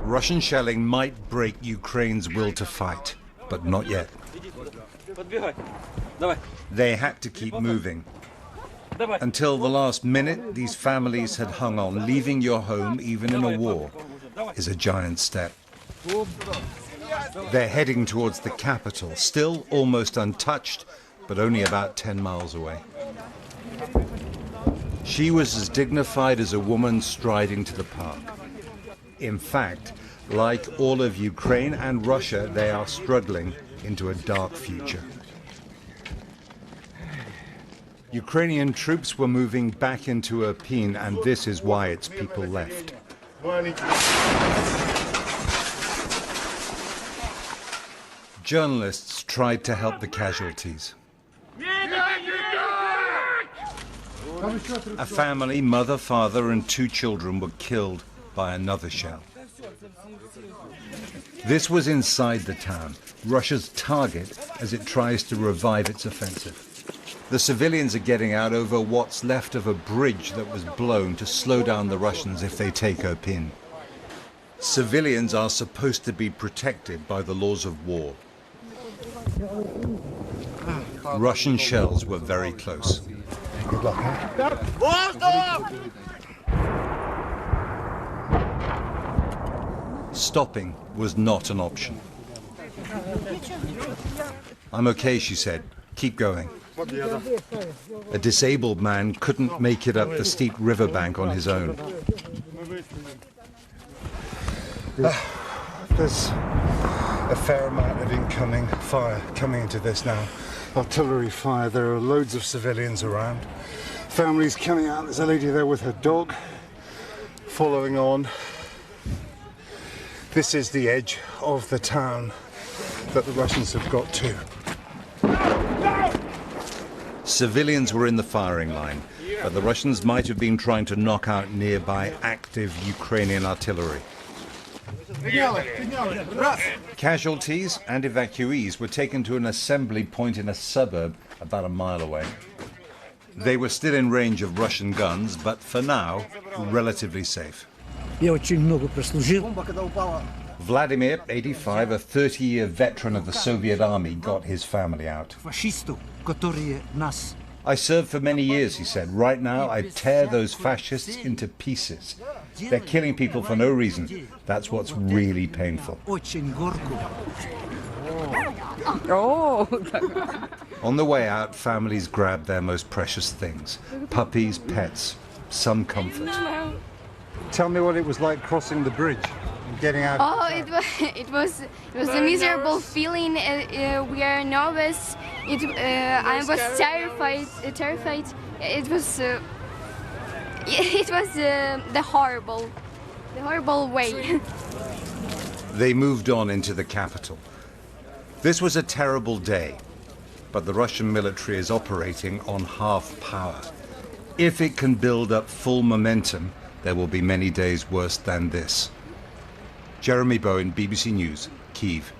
Russian shelling might break Ukraine's will to fight, but not yet. They had to keep moving. Until the last minute, these families had hung on. Leaving your home, even in a war, is a giant step. They're heading towards the capital, still almost untouched, but only about 10 miles away. She was as dignified as a woman striding to the park. In fact, like all of Ukraine and Russia, they are struggling into a dark future. Ukrainian troops were moving back into Irpin, and this is why its people left. Journalists tried to help the casualties. A family, mother, father, and 2 children were killed by another shell. This was inside the town, Russia's target as it tries to revive its offensive. The civilians are getting out over what's left of a bridge that was blown to slow down the Russians if they take Irpin. Civilians are supposed to be protected by the laws of war. Russian shells were very close. Good luck, Stopping was not an option. I'm okay, she said. Keep going. A disabled man couldn't make it up the steep riverbank on his own. There's a fair amount of incoming fire coming into this now. Artillery fire. There are loads of civilians around. Families coming out. There's a lady there with her dog following on. This is the edge of the town that the Russians have got to. Civilians were in the firing line, but the Russians might have been trying to knock out nearby active Ukrainian artillery. Casualties and evacuees were taken to an assembly point in a suburb about a mile away. They were still in range of Russian guns, but for now, relatively safe. Vladimir, 85, a 30-year veteran of the Soviet army, got his family out. I served for many years, he said. Right now, I tear those fascists into pieces. They're killing people for no reason. That's what's really painful. On the way out, families grabbed their most precious things. Puppies, pets, some comfort. Tell me what it was like crossing the bridge and getting out. Oh, it was a miserable feeling. We are nervous. I was terrified. It was the horrible way. They moved on into the capital. This was a terrible day, but the Russian military is operating on half power. If it can build up full momentum, there will be many days worse than this. Jeremy Bowen, BBC News, Kyiv.